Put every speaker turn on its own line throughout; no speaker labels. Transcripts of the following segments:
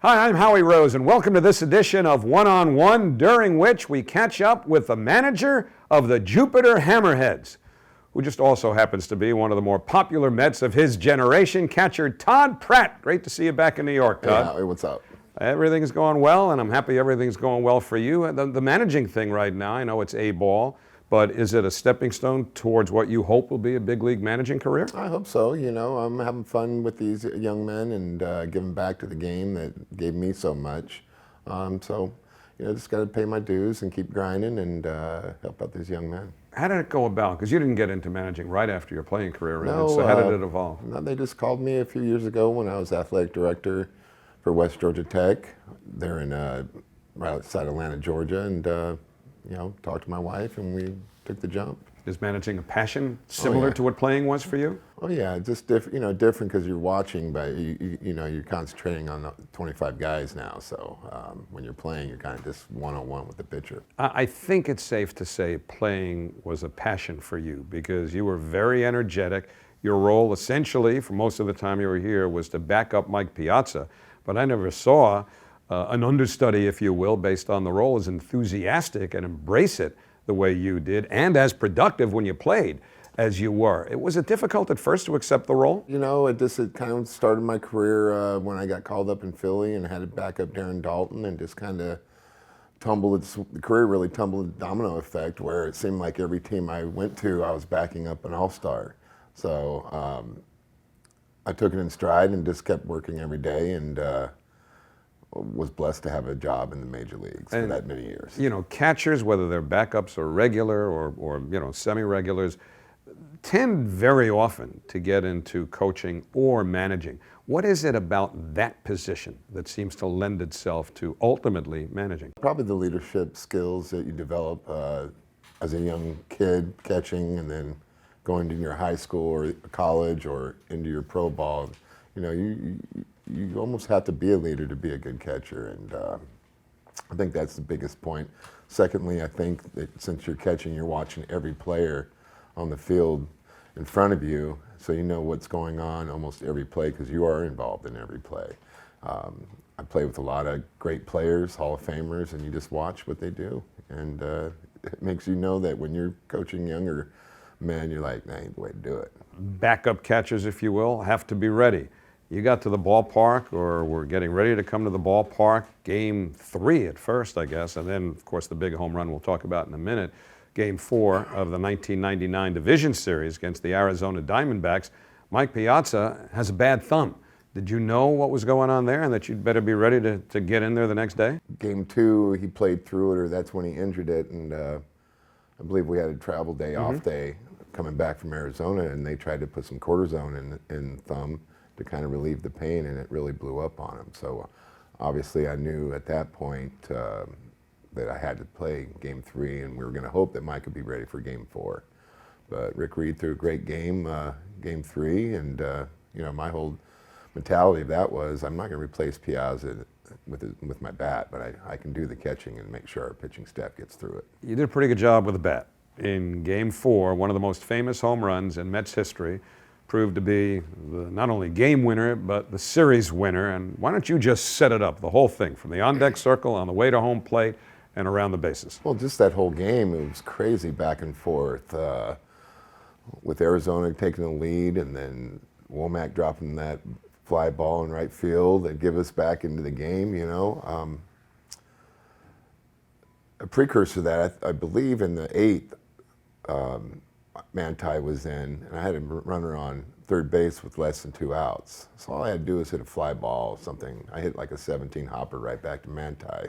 Hi, I'm Howie Rose, and welcome to this edition of One-on-One, during which we catch up with the manager of the Jupiter Hammerheads, who just also happens to be one of the more popular Mets of his generation, catcher Todd Pratt. Great to see you back in New York, Todd.
Hey, Howie, what's up?
Everything's going well, and I'm happy everything's going well for you. The managing thing right now, I know it's A-ball, but is it a stepping stone towards what you hope will be a big league managing career?
I hope so. You know, I'm having fun with these young men and giving back to the game that gave me so much. Just got to pay my dues and keep grinding and help out these young men.
How did it go about? Because you didn't get into managing right after your playing career ended,
No,
so how did it evolve?
No, they just called me a few years ago when I was athletic director for West Georgia Tech. They're in right outside Atlanta, Georgia, and talked to my wife, and we took the jump.
Is managing a passion similar to what playing was for you?
Oh yeah, just different because you're watching, but you're concentrating on the 25 guys now. So when you're playing, you're kind of just one-on-one with the pitcher.
I think it's safe to say playing was a passion for you because you were very energetic. Your role, essentially, for most of the time you were here, was to back up Mike Piazza. But I never saw an understudy, if you will, based on the role, as enthusiastic and embrace it the way you did, and as productive when you played as you were. Was it difficult at first to accept the role?
You know, it kind of started my career when I got called up in Philly and had to back up Darren Daulton, and just kind of the career really tumbled a domino effect where it seemed like every team I went to, I was backing up an all-star. So I took it in stride and just kept working every day, and was blessed to have a job in the major leagues for that many years.
You know, catchers, whether they're backups or regular or semi-regulars, tend very often to get into coaching or managing. What is it about that position that seems to lend itself to ultimately managing?
Probably the leadership skills that you develop as a young kid catching, and then going to your high school or college or into your pro ball. You know, you almost have to be a leader to be a good catcher, and I think that's the biggest point. Secondly, I think that since you're catching, you're watching every player on the field in front of you, so you know what's going on almost every play because you are involved in every play. I play with a lot of great players, Hall of Famers, and you just watch what they do, and it makes you know that when you're coaching younger men, you're like, that ain't the way to do it.
Backup catchers, if you will, have to be ready. You got to the ballpark, or were getting ready to come to the ballpark, Game 3 at first, I guess, and then, of course, the big home run we'll talk about in a minute, Game 4 of the 1999 Division Series against the Arizona Diamondbacks. Mike Piazza has a bad thumb. Did you know what was going on there and that you'd better be ready to get in there the next day?
Game 2, he played through it, or that's when he injured it, and I believe we had a travel day, off day, coming back from Arizona, and they tried to put some cortisone in thumb to kind of relieve the pain, and it really blew up on him. So obviously I knew at that point that I had to play Game 3, and we were going to hope that Mike could be ready for Game 4. But Rick Reed threw a great game, Game 3, and my whole mentality of that was, I'm not going to replace Piazza with my bat, but I can do the catching and make sure our pitching staff gets through it.
You did a pretty good job with the bat. In Game 4, one of the most famous home runs in Mets history, proved to be not only game winner, but the series winner. And why don't you just set it up, the whole thing, from the on-deck circle, on the way to home plate, and around the bases?
Well, just that whole game, it was crazy back and forth, with Arizona taking the lead, and then Womack dropping that fly ball in right field and give us back into the game, A precursor to that, I believe in the 8th, Manti was in, and I had a runner on third base with less than 2 outs. So all I had to do was hit a fly ball, something. I hit like a 17 hopper right back to Manti.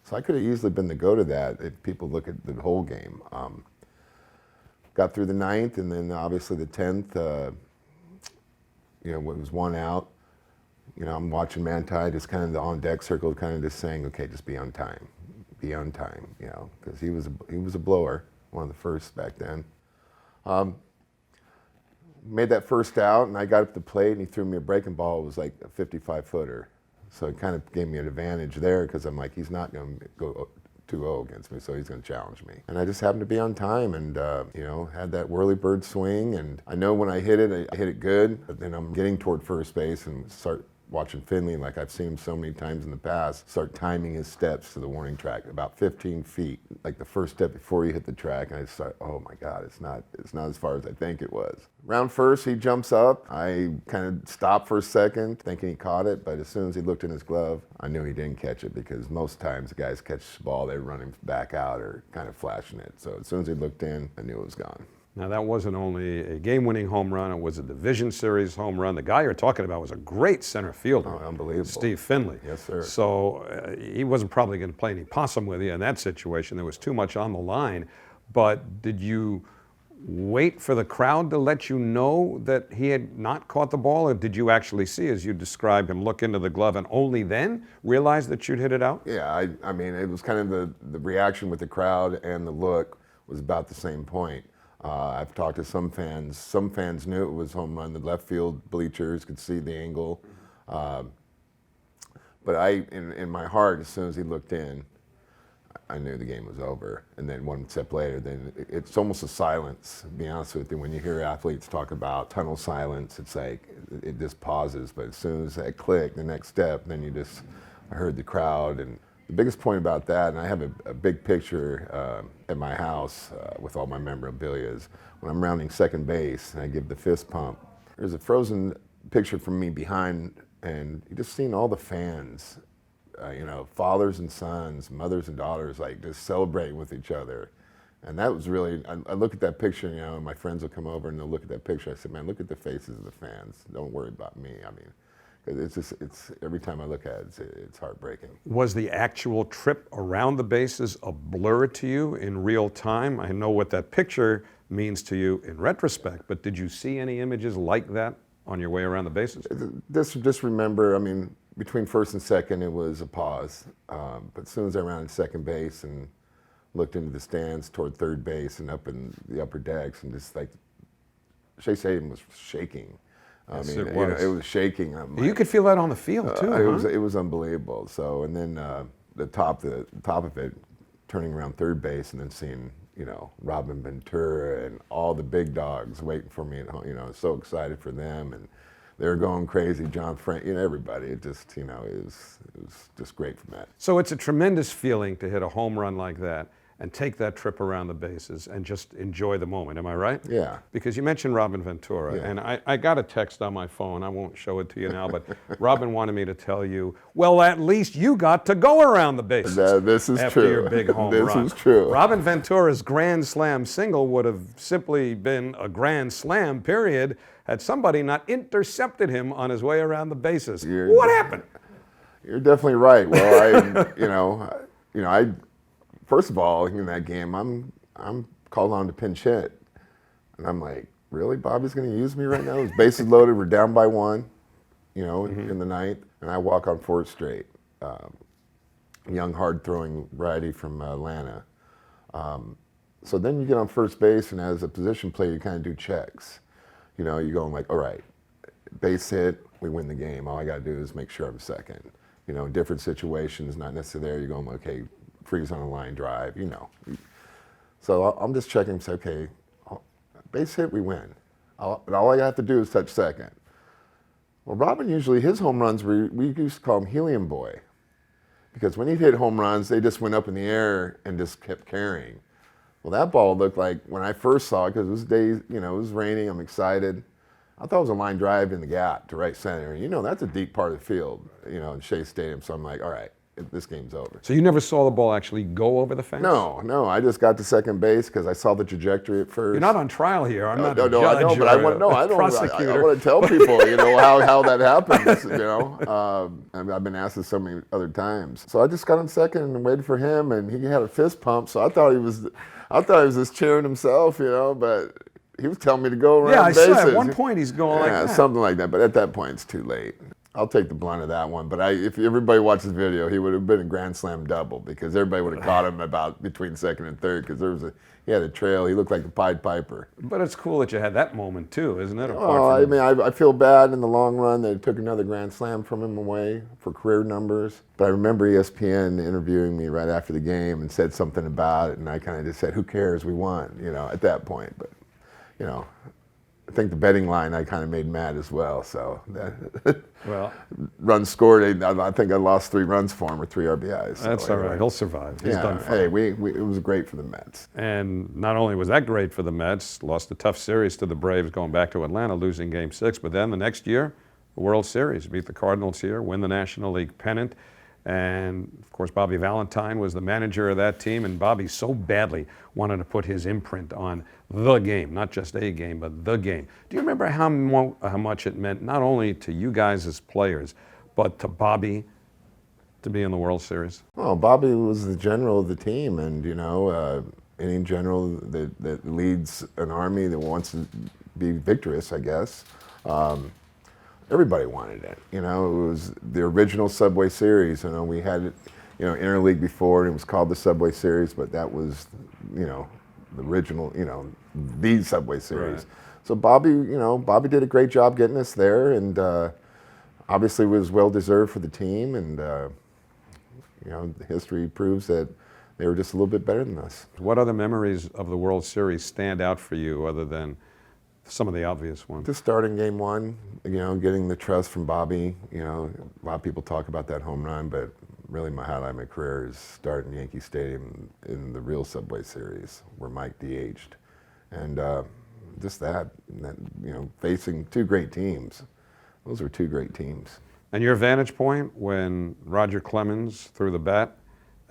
So I could have easily been the go to that if people look at the whole game. Got through the 9th, and then obviously the 10th, it was 1 out. I'm watching Manti, just kind of the on-deck circle, kind of just saying, okay, just be on time. Be on time, because he was a blower, one of the first back then. Made that first out, and I got up to the plate, and he threw me a breaking ball. It was like a 55-footer. So it kind of gave me an advantage there, because I'm like, he's not going to go 2-0 against me, so he's going to challenge me. And I just happened to be on time, and had that whirly-bird swing. And I know when I hit it good, but then I'm getting toward first base and start watching Finley, like I've seen him so many times in the past, start timing his steps to the warning track, about 15 feet, like the first step before you hit the track, and I just thought, oh my God, it's not as far as I think it was. Round first, he jumps up. I kind of stopped for a second, thinking he caught it, but as soon as he looked in his glove, I knew he didn't catch it, because most times the guys catch the ball, they're running back out or kind of flashing it. So as soon as he looked in, I knew it was gone.
Now, that wasn't only a game-winning home run, it was a division series home run. The guy you're talking about was a great center fielder.
Oh, unbelievable.
Steve Finley.
Yes, sir.
So he wasn't probably going to play any possum with you in that situation. There was too much on the line. But did you wait for the crowd to let you know that he had not caught the ball, or did you actually see, as you described him, look into the glove and only then realize that you'd hit it out?
Yeah, I mean, it was kind of the reaction with the crowd and the look was about the same point. I've talked to some fans. Some fans knew it was home run. The left field bleachers could see the angle. But in my heart, as soon as he looked in, I knew the game was over. And then one step later, then it's almost a silence, to be honest with you. When you hear athletes talk about tunnel silence, it's like it just pauses. But as soon as that click, the next step, then I heard the crowd. And the biggest point about that, and I have a big picture at my house with all my memorabilia, is when I'm rounding second base and I give the fist pump, there's a frozen picture from me behind, and you just seen all the fans, fathers and sons, mothers and daughters, like just celebrating with each other. And that was really, I look at that picture, and my friends will come over and they'll look at that picture. I said, man, look at the faces of the fans. Don't worry about me. I mean, it's every time I look at it, it's heartbreaking.
Was the actual trip around the bases a blur to you in real time? I know what that picture means to you in retrospect, but did you see any images like that on your way around the bases?
Just remember, I mean, between first and second, it was a pause. But as soon as I rounded second base and looked into the stands toward third base and up in the upper decks, and just like Shea Stadium was shaking.
Yes,
I mean,
it was.
It was shaking.
You could feel that on the field too.
It was unbelievable. So, and then the top of it, turning around third base and then seeing Robin Ventura and all the big dogs waiting for me at home. I was so excited for them, and they were going crazy. John Frank, everybody. It just it was just great from that.
So it's a tremendous feeling to hit a home run like that and take that trip around the bases and just enjoy the moment. Am I right?
Yeah.
Because you mentioned Robin Ventura,
Yeah.
and I got a text on my phone. I won't show it to you now, but Robin wanted me to tell you, well, at least you got to go around the bases.
This is
after
true.
your big home run.
This is true.
Robin Ventura's grand slam single would have simply been a grand slam, period, had somebody not intercepted him on his way around the bases. What happened?
You're definitely right. Well, I first of all, in that game, I'm called on to pinch hit, and I'm like, really, Bobby's going to use me right now? His bases loaded, we're down by one, in the ninth, and I walk on fourth straight. Young, hard-throwing righty from Atlanta. So then you get on first base, and as a position player, you kind of do checks. You're going like, all right, base hit, we win the game. All I got to do is make sure I'm second. In different situations, not necessarily there, you're going, okay, freeze on a line drive, So I'm just checking, say, okay, base hit, we win. But all I have to do is touch second. Well, Robin usually, his home runs, we used to call him Helium Boy. Because when he'd hit home runs, they just went up in the air and just kept carrying. Well, that ball looked like, when I first saw it, because it was days, it was raining, I'm excited. I thought it was a line drive in the gap to right center. That's a deep part of the field, in Shea Stadium. So I'm like, all right, this game's over.
So you never saw the ball actually go over the fence?
No. I just got to second base because I saw the trajectory at first.
You're not on trial here. I'm not a judge
I know, but I want to tell people, how that happens. I've been asked this so many other times. So I just got on second and waited for him, and he had a fist pump. So I thought he was just cheering himself, but he was telling me to go around bases.
Yeah, I saw at one point he's going like that.
Something like that. But at that point, it's too late. I'll take the blunt of that one. But if everybody watches the video, he would have been a grand slam double because everybody would have caught him about between second and third because he had a trail. He looked like the Pied Piper.
But it's cool that you had that moment too, isn't it?
I feel bad in the long run that it took another grand slam from him away for career numbers. But I remember ESPN interviewing me right after the game and said something about it, and I kind of just said, "Who cares? We won." At that point. But I think the betting line I kind of made mad as well. So
Well,
runs scored. I think I lost 3 runs for him or 3 RBIs. So
that's all right. He'll survive. He's done fine.
Hey, it was great for the Mets.
And not only was that great for the Mets, lost a tough series to the Braves going back to Atlanta, losing Game 6, but then the next year, the World Series, beat the Cardinals here, win the National League pennant. And of course, Bobby Valentine was the manager of that team, and Bobby so badly wanted to put his imprint on the game, not just a game, but the game. Do you remember how much it meant not only to you guys as players, but to Bobby to be in the World Series?
Well, Bobby was the general of the team, and any general that leads an army that wants to be victorious, I guess. Everybody wanted it. It was the original Subway Series. We had it, interleague before, and it was called the Subway Series, but that was, the original, the Subway Series.
Right.
So Bobby did a great job getting us there, and obviously was well deserved for the team, and history proves that they were just a little bit better than us.
What other memories of the World Series stand out for you other than some of the obvious ones?
Just starting Game 1, getting the trust from Bobby. A lot of people talk about that home run, but really my highlight of my career is starting Yankee Stadium in the real Subway Series where Mike DH'd. And just that, facing 2 great teams. Those were 2 great teams.
And your vantage point when Roger Clemens threw the bat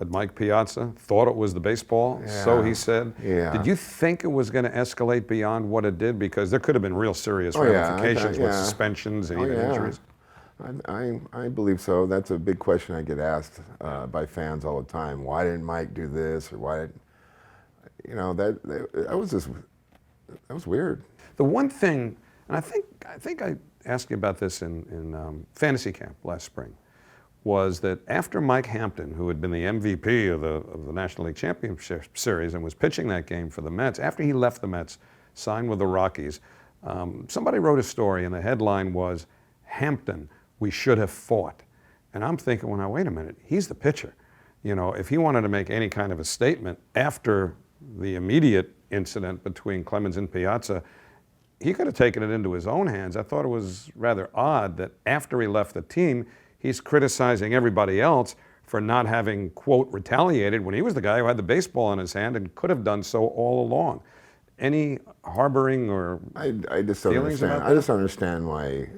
at Mike Piazza, thought it was the baseball, so he said.
Yeah.
Did you think it was going to escalate beyond what it did? Because there could have been real serious ramifications with suspensions and even injuries.
I believe so. That's a big question I get asked by fans all the time. Why didn't Mike do this, or why didn't, that was weird.
The one thing, and I think I asked you about this in fantasy camp last spring, was that after Mike Hampton, who had been the MVP of the National League Championship Series and was pitching that game for the Mets, after he left the Mets, signed with the Rockies, somebody wrote a story and the headline was, "Hampton, we should have fought." And I'm thinking, well, now wait a minute, he's the pitcher. If he wanted to make any kind of a statement after the immediate incident between Clemens and Piazza, he could have taken it into his own hands. I thought it was rather odd that after he left the team, he's criticizing everybody else for not having, quote, retaliated when he was the guy who had the baseball in his hand and could have done so all along. Any harboring or
I just don't
feelings
understand.
about that?
I just don't understand why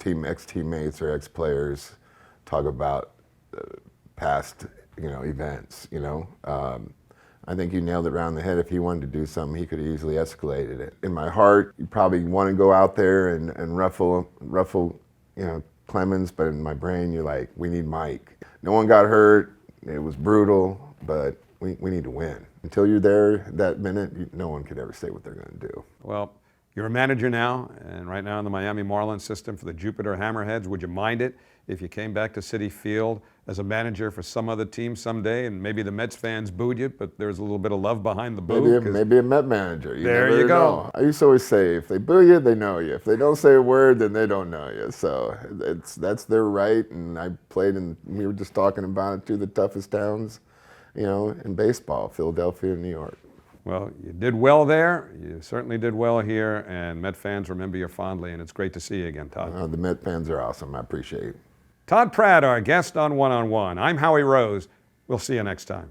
ex-teammates or ex-players talk about past, events. I think you nailed it around the head. If he wanted to do something, he could have easily escalated it. In my heart, you probably want to go out there and ruffle, Clemens, but in my brain, you're like, we need Mike. No one got hurt. It was brutal, but we need to win. Until you're there that minute, no one could ever say what they're going to do.
Well, you're a manager now, and right now in the Miami Marlins system for the Jupiter Hammerheads. Would you mind it if you came back to Citi Field as a manager for some other team someday, and maybe the Mets fans booed you, but there's a little bit of love behind the boo?
Maybe a Met manager.
There you go.
Know. I used to always say, if they boo you, they know you. If they don't say a word, then they don't know you. So that's their right. And I played in, we were just talking about it, 2 of the toughest towns, in baseball, Philadelphia and New York.
Well, you did well there. You certainly did well here, and Met fans remember you fondly, and it's great to see you again, Todd.
The Met fans are awesome. I appreciate it.
Todd Pratt, our guest on One on One. I'm Howie Rose. We'll see you next time.